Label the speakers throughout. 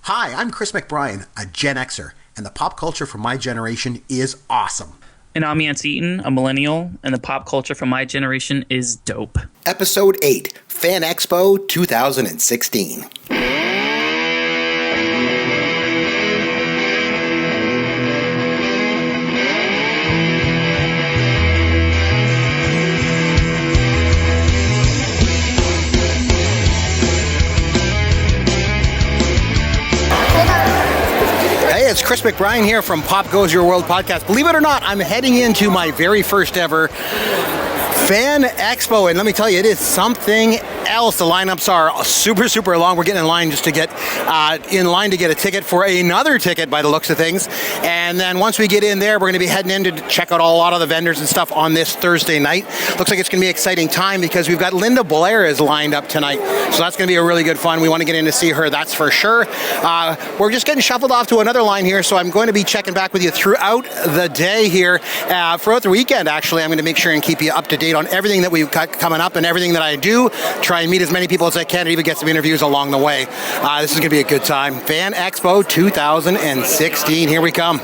Speaker 1: Hi, I'm Chris McBrien, a Gen Xer, and the pop culture from my generation is awesome.
Speaker 2: And I'm Yance Eaton, a millennial, and the pop culture from my generation is dope.
Speaker 1: Episode 8, FanExpo 2016. Hey, it's Chris McBrien here from Pop Goes Your World podcast. Believe it or not, I'm heading into my very first ever FanExpo, and let me tell you, it is something else. The lineups are super long. We're getting in line just to get a ticket for another ticket by the looks of things. And then once we get in there, we're going to be heading in to check out a lot of the vendors and stuff on this Thursday night. Looks like it's going to be an exciting time because we've got Linda Blair is lined up tonight. So that's going to be a really good fun. We want to get in to see her, that's for sure. We're just getting shuffled off to another line here, so I'm going to be checking back with you throughout the day here. Throughout the weekend, actually, I'm going to make sure and keep you up to date on everything that we've got coming up and everything that I do. Try and meet as many people as I can and even get some interviews along the way. This is going to be a good time. FanExpo 2016. Here we come.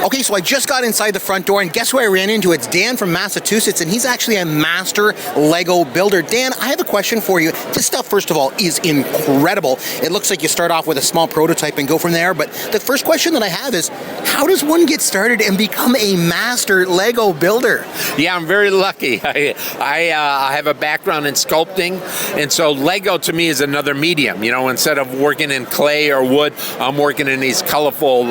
Speaker 1: Okay, so I just got inside the front door, and guess who I ran into? It's Dan from Massachusetts, and he's actually a master Lego builder. Dan, I have a question for you. This stuff, first of all, is incredible. It looks like you start off with a small prototype and go from there, but the first question that I have is, how does one get started and become a master Lego builder?
Speaker 3: Yeah, I'm very lucky. I have a background in sculpting, and so Lego to me is another medium. You know, instead of working in clay or wood, I'm working in these colorful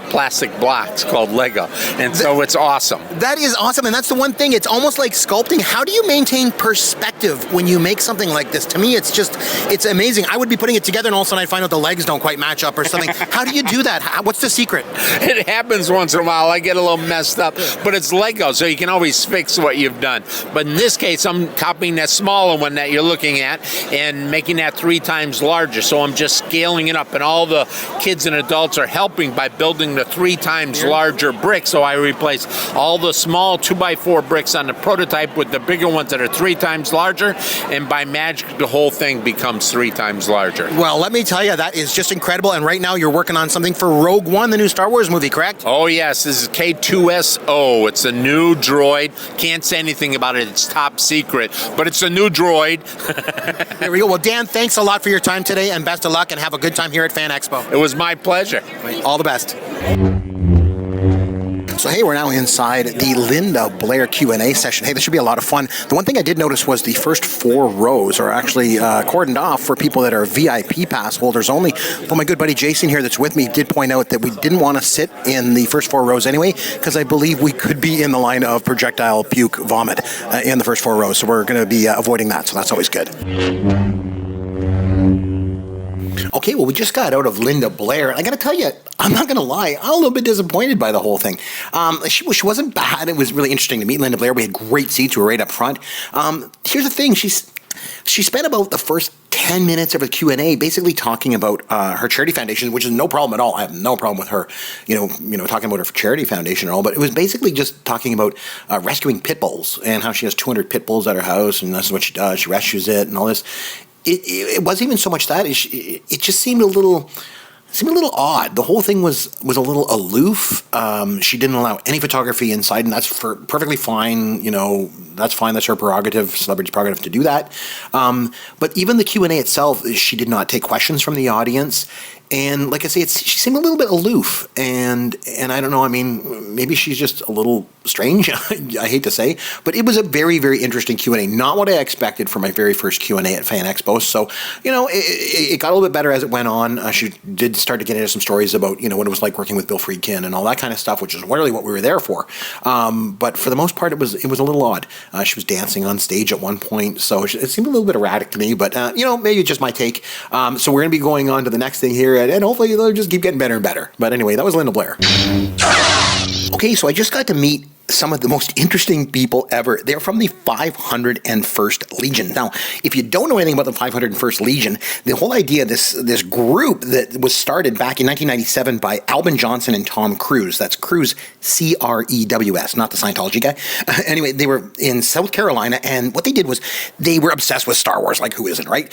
Speaker 3: plastic blocks called Lego, and so it's awesome.
Speaker 1: That is awesome, and that's the one thing. It's almost like sculpting. How do you maintain perspective when you make something like this? To me, it's amazing. I would be putting it together, and all of a sudden I'd find out the legs don't quite match up or something. How do you do that? What's the secret?
Speaker 3: It happens once in a while. I get a little messed up, but it's Lego, so you can always fix what you've done. But in this case, I'm copying that smaller one that you're looking at and making that 3 times larger. So I'm just scaling it up, and all the kids and adults are helping by building the 3 times larger bricks. So I replace all the small 2x4 bricks on the prototype with the bigger ones that are 3 times larger, and by magic, the whole thing becomes 3 times larger.
Speaker 1: Well, let me tell you, that is just incredible. And right now, you're working on something for Rogue One, the new Star Wars movie, correct?
Speaker 3: Oh, yes. This is K2SO. It's a new droid. Can't say anything about it. It's top secret. But it's a new droid.
Speaker 1: There we go. Well, Dan, thanks a lot for your time today, and best of luck, and have a good time here at FanExpo.
Speaker 3: It was my pleasure.
Speaker 1: All the best. So, hey, we're now inside the Linda Blair Q&A session. Hey, this should be a lot of fun. The one thing I did notice was the first 4 rows are actually cordoned off for people that are VIP pass holders only. But my good buddy Jason here that's with me did point out that we didn't want to sit in the first 4 rows anyway, because I believe we could be in the line of projectile puke vomit in the first 4 rows. So we're going to be avoiding that. So that's always good. Okay, well, we just got out of Linda Blair, and I got to tell you, I'm not going to lie, I'm a little bit disappointed by the whole thing. She wasn't bad. It was really interesting to meet Linda Blair. We had great seats. We were right up front. Here's the thing. She spent about the first 10 minutes of the Q&A basically talking about her charity foundation, which is no problem at all. I have no problem with her, talking about her charity foundation and all, but it was basically just talking about rescuing pit bulls and how she has 200 pit bulls at her house, and that's what she does. She rescues it and all this. It wasn't even so much that. It just seemed a little odd. The whole thing was a little aloof. She didn't allow any photography inside, and that's perfectly fine. That's fine. That's her prerogative, celebrity's prerogative to do that. But even the Q&A itself, she did not take questions from the audience. And like I say, she seemed a little bit aloof, and I don't know. I mean, maybe she's just a little strange. I hate to say, but it was a very, very interesting Q&A. Not what I expected for my very first Q&A at FanExpo. So it got a little bit better as it went on. She did start to get into some stories about what it was like working with Bill Friedkin and all that kind of stuff, which is really what we were there for. But for the most part, it was a little odd. She was dancing on stage at one point, so it seemed a little bit erratic to me. But maybe it's just my take. So we're going to be going on to the next thing here. And hopefully they'll just keep getting better and better. But anyway, that was Linda Blair. Okay, so I just got to meet some of the most interesting people ever. They're from the 501st Legion. Now, if you don't know anything about the 501st Legion, the whole idea of this group that was started back in 1997 by Albin Johnson and Tom Cruise. That's Cruise, Crews, not the Scientology guy. Anyway, they were in South Carolina, and what they did was they were obsessed with Star Wars, like who isn't, right?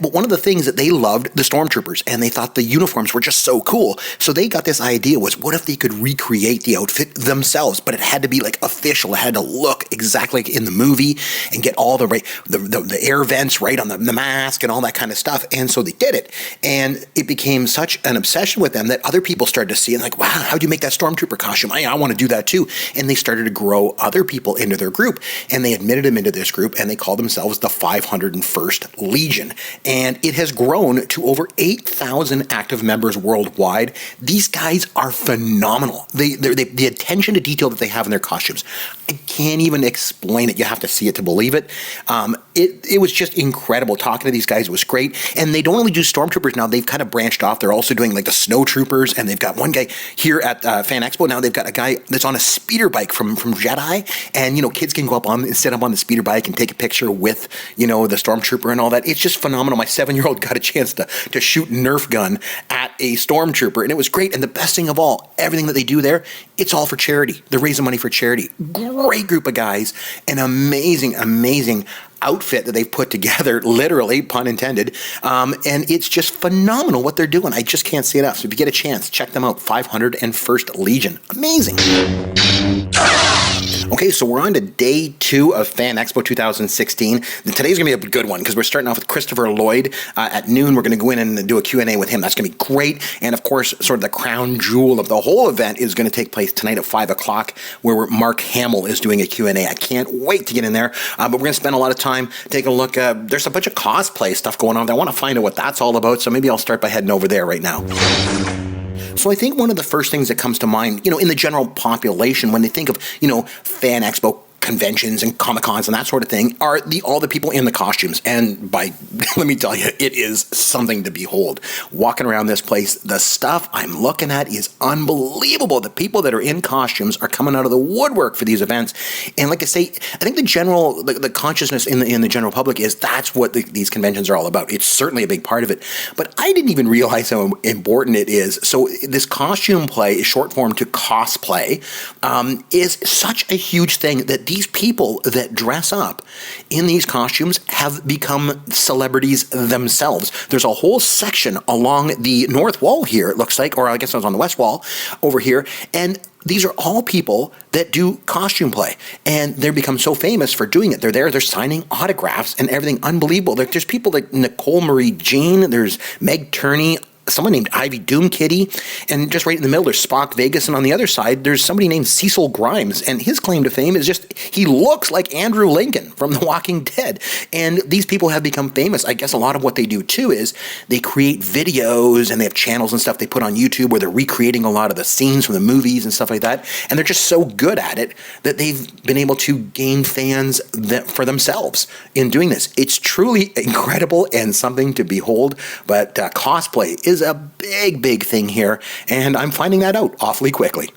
Speaker 1: But one of the things that they loved, the stormtroopers, and they thought the uniforms were just so cool. So they got this idea was, what if they could recreate the outfit themselves, but it had to be like official. It had to look exactly like in the movie and get all the air vents right on the mask and all that kind of stuff. And so they did it. And it became such an obsession with them that other people started to see and like, wow, how'd you make that stormtrooper costume? I want to do that too. And they started to grow other people into their group. And they admitted them into this group, and they called themselves the 501st Legion. And it has grown to over 8,000 active members worldwide. These guys are phenomenal. The attention to detail that they have in their costumes, I can't even explain it. You have to see it to believe it. It was just incredible talking to these guys. It was great. And they don't only do stormtroopers now. They've kind of branched off. They're also doing like the snow troopers, and they've got one guy here at FanExpo. Now they've got a guy that's on a speeder bike from Jedi, and kids can go up on the speeder bike and take a picture with the stormtrooper and all that. It's just phenomenal. My 7-year-old got a chance to shoot Nerf gun at a stormtrooper, and it was great. And the best thing of all, everything that they do there, it's all for charity. They're raising money for charity. Great group of guys, an amazing outfit that they've put together, literally, pun intended, and it's just phenomenal what they're doing. I just can't say enough. So if you get a chance, check them out. 501st Legion. Amazing. Okay, so we're on to day 2 of FanExpo 2016. Today's going to be a good one because we're starting off with Christopher Lloyd at noon. We're going to go in and do a Q&A with him. That's going to be great. And of course, sort of the crown jewel of the whole event is going to take place tonight at 5 o'clock, where Mark Hamill is doing a Q&A. I can't wait to get in there. But we're going to spend a lot of time taking a look. There's a bunch of cosplay stuff going on. I want to find out what that's all about. So maybe I'll start by heading over there right now. So I think one of the first things that comes to mind, in the general population when they think of, FanExpo conventions and Comic-Cons and that sort of thing, are all the people in the costumes. And let me tell you, it is something to behold. Walking around this place, the stuff I'm looking at is unbelievable. The people that are in costumes are coming out of the woodwork for these events. And like I say, I think the consciousness in the general public is that's what these conventions are all about. It's certainly a big part of it. But I didn't even realize how important it is. So this costume play is short form to cosplay, is such a huge thing that these people that dress up in these costumes have become celebrities themselves. There's a whole section along the north wall here, it looks like, or I guess it was on the west wall over here, and these are all people that do costume play, and they've become so famous for doing it. They're there, they're signing autographs and everything. Unbelievable. There's people like Nicole Marie Jean, there's Meg Turney, someone named Ivy Doom Kitty, and just right in the middle there's Spock Vegas, and on the other side there's somebody named Cecil Grimes, and his claim to fame is just he looks like Andrew Lincoln from The Walking Dead. And these people have become famous. I guess a lot of what they do too is they create videos, and they have channels and stuff they put on YouTube where they're recreating a lot of the scenes from the movies and stuff like that, and they're just so good at it that they've been able to gain fans for themselves in doing this. It's truly incredible and something to behold. But cosplay is a big thing here, and I'm finding that out awfully quickly.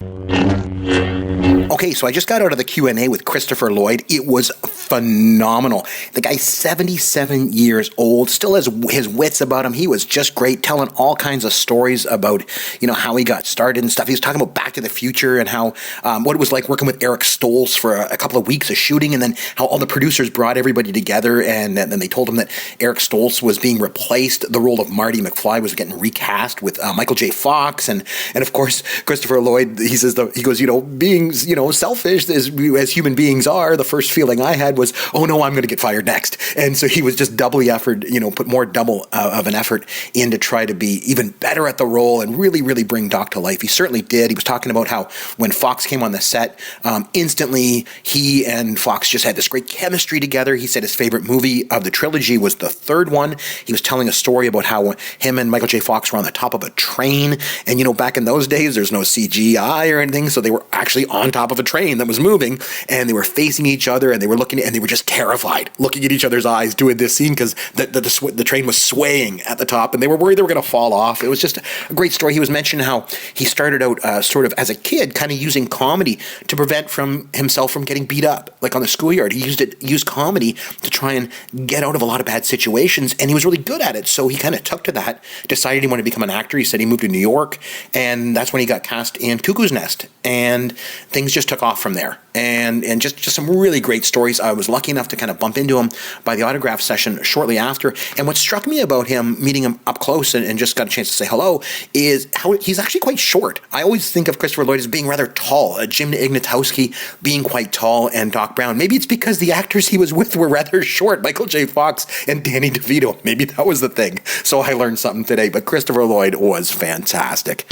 Speaker 1: Okay, so I just got out of the Q&A with Christopher Lloyd. It was phenomenal. The guy's 77 years old, still has his wits about him. He was just great, telling all kinds of stories about, how he got started and stuff. He was talking about Back to the Future and how, what it was like working with Eric Stoltz for a couple of weeks of shooting, and then how all the producers brought everybody together, and then they told him that Eric Stoltz was being replaced. The role of Marty McFly was getting recast with Michael J. Fox, and of course, Christopher Lloyd, he goes, being, selfish as human beings are, the first feeling I had was, oh no, I'm going to get fired next. And so he was just doubly put more double of an effort in to try to be even better at the role and really bring Doc to life. He certainly did. He was talking about how when Fox came on the set, instantly he and Fox just had this great chemistry together. He said his favorite movie of the trilogy was the third one. He was telling a story about how him and Michael J. Fox were on the top of a train, and back in those days there's no CGI or anything, so they were actually on top top of a train that was moving, and they were facing each other, and they were looking, and they were just terrified, looking at each other's eyes doing this scene because the train was swaying at the top, and they were worried they were going to fall off. It was just a great story. He was mentioning how he started out sort of as a kid, kind of using comedy to prevent himself from getting beat up, like on the schoolyard. He used comedy to try and get out of a lot of bad situations, and he was really good at it. So he kind of took to that, decided he wanted to become an actor. He said he moved to New York, and that's when he got cast in Cuckoo's Nest, and things just took off from there. And just some really great stories. I was lucky enough to kind of bump into him by the autograph session shortly after. And what struck me about him, meeting him up close and just got a chance to say hello, is how he's actually quite short. I always think of Christopher Lloyd as being rather tall, Jim Ignatowski being quite tall, and Doc Brown. Maybe it's because the actors he was with were rather short, Michael J. Fox and Danny DeVito. Maybe that was the thing. So I learned something today, but Christopher Lloyd was fantastic.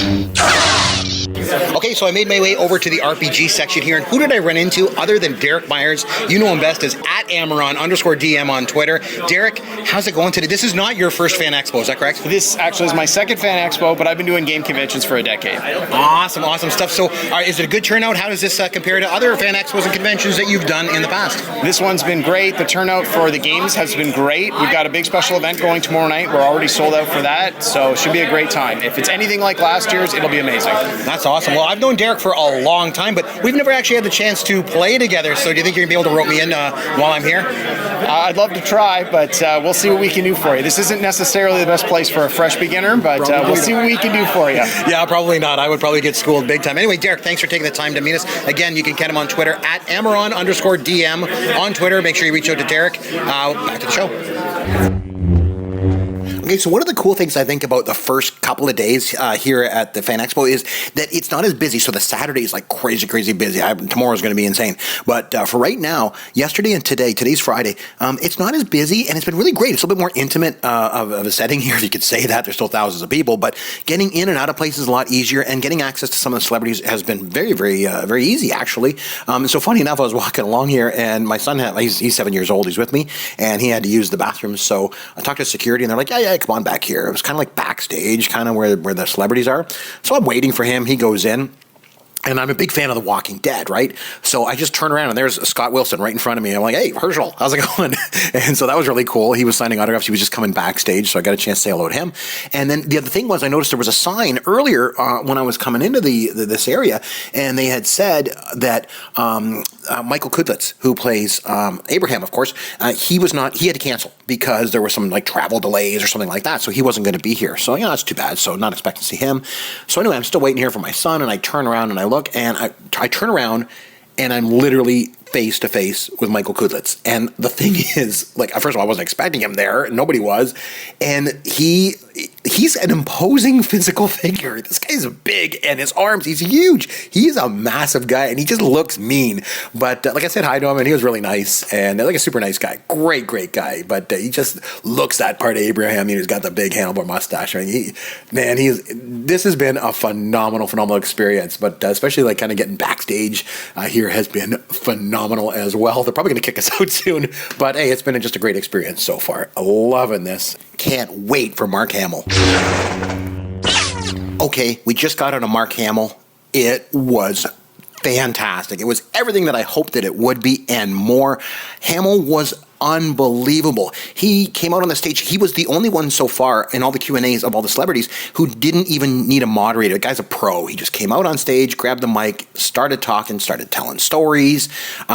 Speaker 1: Okay, so I made my way over to the RPG section here, and who did I run into other than Derek Myers? You know him best as @Amaron_DM on Twitter. Derek, how's it going today? This is not your first FanExpo, is that correct?
Speaker 4: This actually is my second FanExpo, but I've been doing game conventions for a decade.
Speaker 1: Awesome stuff. So is it a good turnout? How does this compare to other FanExpos and conventions that you've done in the past?
Speaker 4: This one's been great. The turnout for the games has been great. We've got a big special event going tomorrow night. We're already sold out for that, so it should be a great time. If it's anything like last year's, it'll be amazing.
Speaker 1: That's awesome. Well, I've known Derek for a long time, but we've never actually had the chance to play together. So do you think you're going to be able to rope me in while I'm here?
Speaker 4: I'd love to try, but we'll see what we can do for you. This isn't necessarily the best place for a fresh beginner, but we'll see what we can do for you.
Speaker 1: Yeah, probably not. I would probably get schooled big time. Anyway, Derek, thanks for taking the time to meet us. Again, you can get him on Twitter @Amaron_DM on Twitter. Make sure you reach out to Derek. Back to the show. Okay, so one of the cool things I think about the first couple of days here at the FanExpo is that it's not as busy. So the Saturday is like crazy busy. Tomorrow's going to be insane. But for right now, yesterday and today's Friday, it's not as busy, and it's been really great. It's a little bit more intimate of a setting here, if you could say that. There's still thousands of people, but getting in and out of places is a lot easier, and getting access to some of the celebrities has been very easy, actually. So funny enough, I was walking along here, and my son he's 7 years old. He's with me, and he had to use the bathroom. So I talked to security, and they're like, yeah, come on back here. It was kind of like backstage, kind of where the celebrities are. So I'm waiting for him. He goes in. And I'm a big fan of The Walking Dead, right? So I just turn around, and there's Scott Wilson right in front of me. I'm like, hey, Herschel, how's it going? And so that was really cool. He was signing autographs. He was just coming backstage, so I got a chance to say hello to him. And then the other thing was, I noticed there was a sign earlier when I was coming into this area, and they had said that Michael Kudlitz, who plays Abraham, of course, he had to cancel because there were some like travel delays or something like that, so he wasn't going to be here. So, that's too bad. So not expecting to see him. So anyway, I'm still waiting here for my son, and I turn around and I look, and I turn around, and I'm literally face to face with Michael Kudlitz. And the thing is, like, first of all, I wasn't expecting him there. Nobody was. And he's an imposing physical figure. This guy's big, and his arms, he's huge. He's a massive guy, and he just looks mean. But like I said hi to him, and he was really nice, and like a super nice guy. Great guy. But he just looks that part of Abraham. He's got the big handlebar mustache. I mean, this has been a phenomenal experience. But especially like kind of getting backstage here has been phenomenal as well. They're probably going to kick us out soon. But hey, it's been just a great experience so far. Loving this. Can't wait for Mark Hamill. Okay, we just got out of Mark Hamill. It was fantastic. It was everything that I hoped that it would be and more. Hamill was unbelievable. He came out on the stage. He was the only one so far in all the Q&As of all the celebrities who didn't even need a moderator. The guy's a pro. He just came out on stage, grabbed the mic, started talking, started telling stories.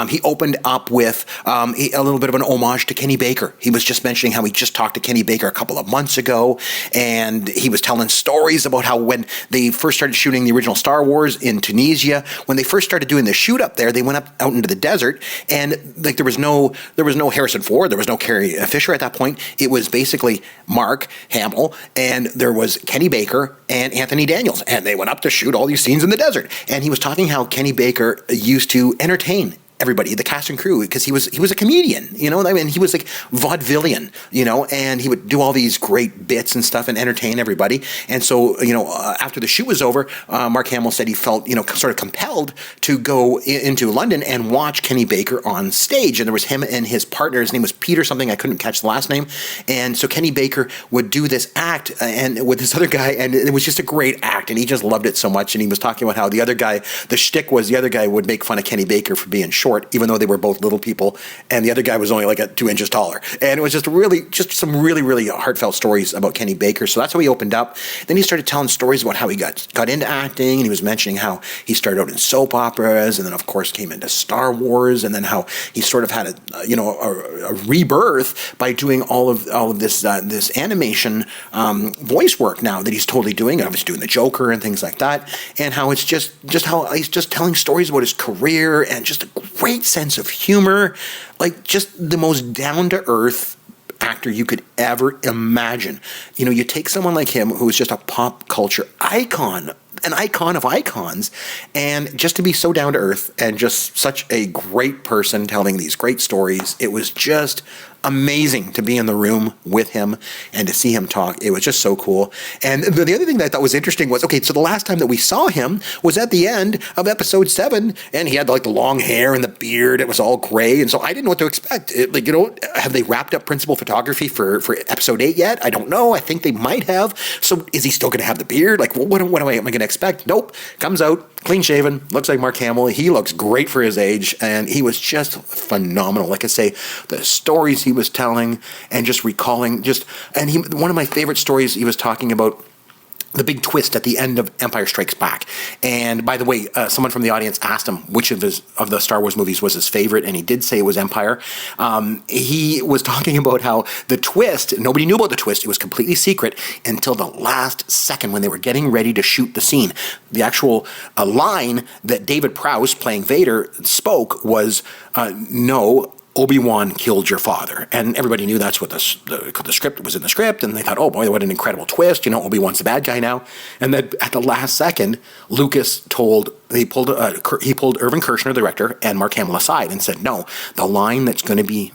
Speaker 1: He opened up with a little bit of an homage to Kenny Baker. He was just mentioning how he just talked to Kenny Baker a couple of months ago, and he was telling stories about how when they first started shooting the original Star Wars in Tunisia, when they first started doing the shoot up there, they went out into the desert, and like there was no Harrison Ford, there was no Carrie Fisher at that point. It was basically Mark Hamill, and there was Kenny Baker and Anthony Daniels, and they went up to shoot all these scenes in the desert. And he was talking how Kenny Baker used to entertain everybody, the cast and crew, because he was a comedian, I mean, he was like vaudevillian, and he would do all these great bits and stuff and entertain everybody. And so, after the shoot was over, Mark Hamill said he felt, sort of compelled to go into London and watch Kenny Baker on stage. And there was him and his partner. His name was Peter something. I couldn't catch the last name. And so Kenny Baker would do this act and with this other guy, and it was just a great act. And he just loved it so much. And he was talking about how the other guy, the shtick was the other guy would make fun of Kenny Baker for being short, even though they were both little people. And the other guy was only like 2 inches taller. And it was just some really, really heartfelt stories about Kenny Baker. So that's how he opened up. Then he started telling stories about how he got into acting, and he was mentioning how he started out in soap operas, and then of course came into Star Wars, and then how he sort of had a rebirth by doing all of this animation voice work now that he's totally doing. I was doing the Joker and things like that, and how it's just how he's just telling stories about his career and just a great sense of humor, like just the most down to earth actor you could ever imagine. You take someone like him who's just a pop culture icon, an icon of icons, and just to be so down to earth and just such a great person telling these great stories, it was just amazing to be in the room with him and to see him talk. It was just so cool. And the other thing that I thought was interesting was, okay, so the last time that we saw him was at the end of episode 7, and he had like the long hair and the beard. It was all gray, and so I didn't know what to expect. Have they wrapped up principal photography for episode 8 yet? I don't know. I think they might have. So is he still going to have the beard? Like, what am I going to expect? Nope. Comes out clean shaven, looks like Mark Hamill. He looks great for his age, and he was just phenomenal. Like I say, the stories he was telling and just recalling, one of my favorite stories, he was talking about the big twist at the end of Empire Strikes Back. And by the way, someone from the audience asked him which of the Star Wars movies was his favorite, and he did say it was Empire. He was talking about how the twist, nobody knew about the twist, it was completely secret until the last second when they were getting ready to shoot the scene. The actual line that David Prowse, playing Vader, spoke was, no, Obi-Wan killed your father. And everybody knew that's what the script was in the script, and they thought, oh boy, what an incredible twist, Obi-Wan's the bad guy now. And then at the last second, Lucas pulled Irvin Kershner, the director, and Mark Hamill aside and said, no, the line that's going to be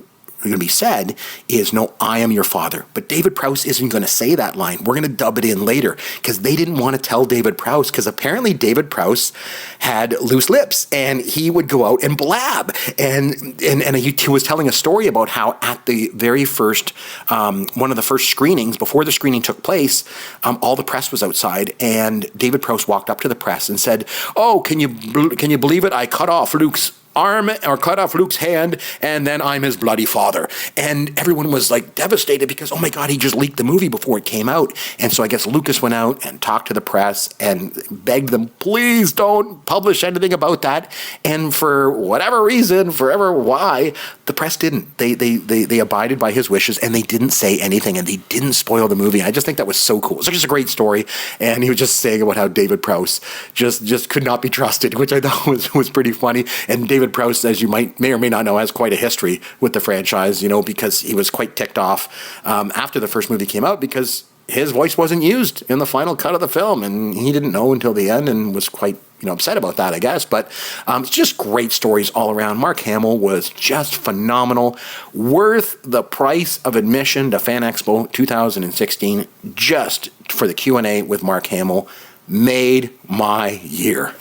Speaker 1: said is, no, I am your father. But David Prowse isn't going to say that line. We're going to dub it in later, because they didn't want to tell David Prowse, because apparently David Prowse had loose lips and he would go out and blab. And he was telling a story about how at the very first, one of the first screenings, before the screening took place, all the press was outside, and David Prowse walked up to the press and said, oh, can you believe it? I cut off Luke's arm, or cut off Luke's hand, and then I'm his bloody father. And everyone was like devastated because, oh my God, he just leaked the movie before it came out. And so I guess Lucas went out and talked to the press and begged them, please don't publish anything about that. And for whatever reason, why, the press didn't. They abided by his wishes, and they didn't say anything, and they didn't spoil the movie. I just think that was so cool. It's just a great story. And he was just saying about how David Prowse just could not be trusted, which I thought was pretty funny. And David Prowse, as you may or may not know, has quite a history with the franchise, because he was quite ticked off after the first movie came out, because his voice wasn't used in the final cut of the film, and he didn't know until the end and was quite upset about that, I guess. But it's just great stories all around. Mark Hamill was just phenomenal, worth the price of admission to FanExpo 2016 just for the Q&A with Mark Hamill. Made my year.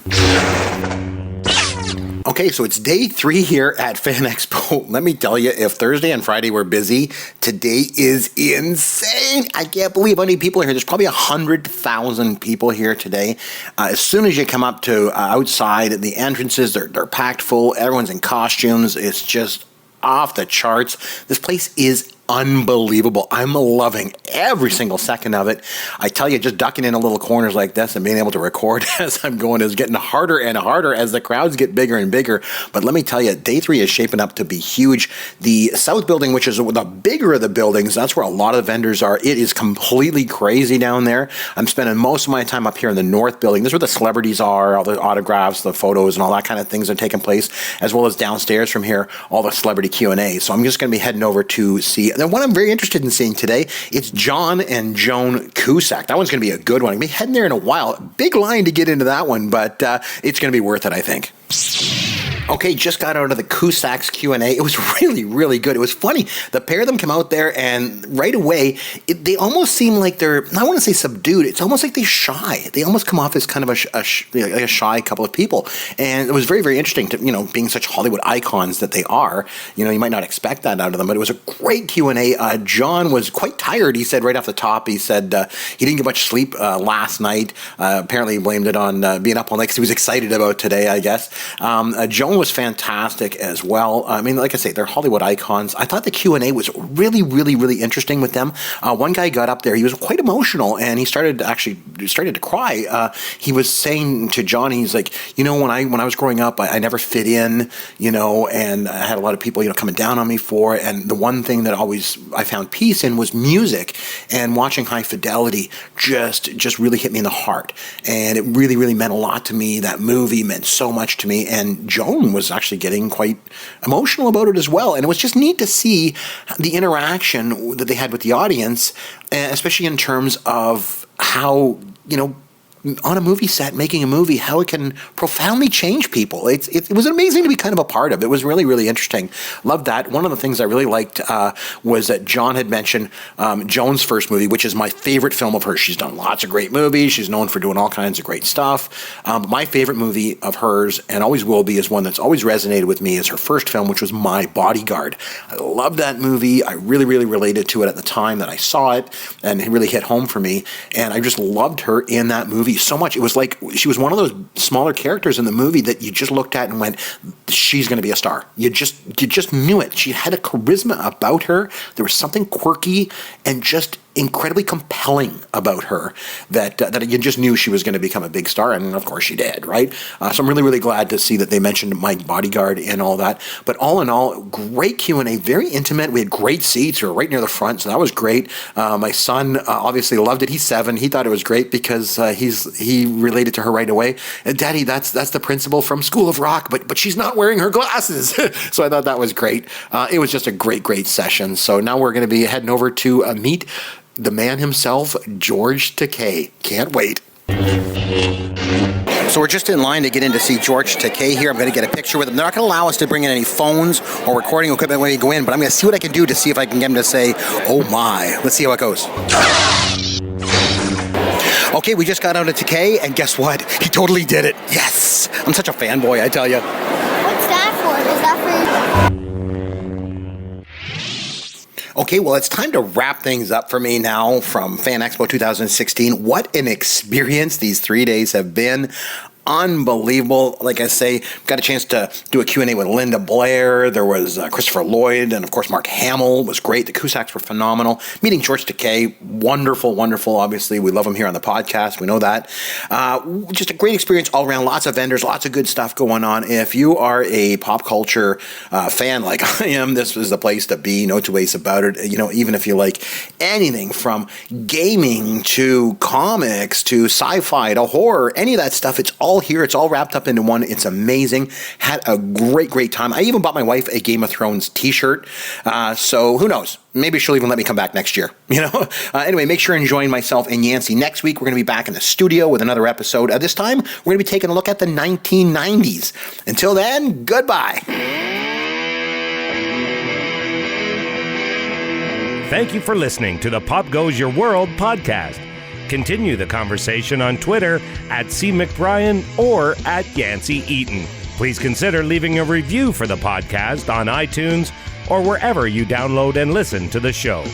Speaker 1: Okay, so it's day 3 here at FanExpo. Let me tell you, if Thursday and Friday were busy, today is insane. I can't believe how many people are here. There's probably 100,000 people here today. As soon as you come up to outside, the entrances, they're packed full. Everyone's in costumes. It's just off the charts. This place is unbelievable. I'm loving every single second of it. I tell you, just ducking in a little corners like this and being able to record as I'm going is getting harder and harder as the crowds get bigger and bigger. But let me tell you, day 3 is shaping up to be huge. The South building, which is the bigger of the buildings, that's where a lot of vendors are. It is completely crazy down there. I'm spending most of my time up here in the North building. This is where the celebrities are, all the autographs, the photos, and all that kind of things are taking place, as well as downstairs from here, all the celebrity Q&A. So I'm just going to be heading over to see. And then one I'm very interested in seeing today, it's John and Joan Cusack. That one's going to be a good one. I'm going to be heading there in a while. Big line to get into that one, but it's going to be worth it, I think. Okay, just got out of the Cusacks Q&A. It was really, really good. It was funny. The pair of them come out there, and right away, they almost seem like they're, I want to say subdued. It's almost like they're shy. They almost come off as kind of a shy couple of people. And it was very, very interesting to, being such Hollywood icons that they are. You might not expect that out of them, but it was a great Q&A. John was quite tired. He said right off the top, he said he didn't get much sleep last night. Apparently, he blamed it on being up all night because he was excited about today, I guess. Joan was fantastic as well. I mean, like I say, they're Hollywood icons. I thought the Q&A was really, really, really interesting with them. One guy got up there, he was quite emotional, and he started to cry. He was saying to John, he's like, when I was growing up, I never fit in, and I had a lot of people, coming down on me for it. And the one thing that always I found peace in was music, and watching High Fidelity just really hit me in the heart. And it really, really meant a lot to me. That movie meant so much to me. And Joan was actually getting quite emotional about it as well. And it was just neat to see the interaction that they had with the audience, especially in terms of how, on a movie set, making a movie, how it can profoundly change people. It was amazing to be kind of a part of. It was really, really interesting. Loved that. One of the things I really liked was that John had mentioned Joan's first movie, which is my favorite film of hers. She's done lots of great movies. She's known for doing all kinds of great stuff. My favorite movie of hers, and always will be, is one that's always resonated with me, is her first film, which was My Bodyguard. I loved that movie. I really, really related to it at the time that I saw it, and it really hit home for me. And I just loved her in that movie so much. It was like she was one of those smaller characters in the movie that you just looked at and went, she's going to be a star. You just knew it. She had a charisma about her. There was something quirky and just incredibly compelling about her that you just knew she was going to become a big star, and of course she did, right? So I'm really, really glad to see that they mentioned My Bodyguard and all that. But all in all, great Q&A, very intimate. We had great seats. We were right near the front, so that was great. My son obviously loved it. He's 7. He thought it was great because he related to her right away. Daddy, that's the principal from School of Rock, but she's not wearing her glasses. So I thought that was great. It was just a great session. So now we're going to be heading over to meet the man himself, George Takei. Can't wait. So we're just in line to get in to see George Takei here. I'm going to get a picture with him. They're not going to allow us to bring in any phones or recording equipment when we go in, but I'm going to see what I can do to see if I can get him to say, oh my. Let's see how it goes. Okay, we just got out of Takei, and guess what? He totally did it. Yes! I'm such a fanboy, I tell you.
Speaker 5: What's that for? Is that for...
Speaker 1: Okay, well, it's time to wrap things up for me now from FanExpo 2016. What an experience these 3 days have been. Unbelievable. Like I say, got a chance to do a Q&A with Linda Blair. There was Christopher Lloyd, and of course Mark Hamill was great. The Cusacks were phenomenal. Meeting George Takei, wonderful. Obviously, we love him here on the podcast. We know that. Just a great experience all around. Lots of vendors, lots of good stuff going on. If you are a pop culture fan like I am, this is the place to be. No two ways about it. Even if you like anything from gaming to comics to sci-fi to horror, any of that stuff, it's all here. It's all wrapped up into one. It's amazing. Had a great time. I even bought my wife a Game of Thrones t-shirt. So who knows? Maybe she'll even let me come back next year. Anyway, make sure and join myself and Yancey next week. We're going to be back in the studio with another episode. This time, we're going to be taking a look at the 1990s. Until then, goodbye.
Speaker 6: Thank you for listening to the Pop Goes Your World podcast. Continue the conversation on Twitter at @CMcBrien or @Yancey Eaton. Please consider leaving a review for the podcast on iTunes or wherever you download and listen to the show.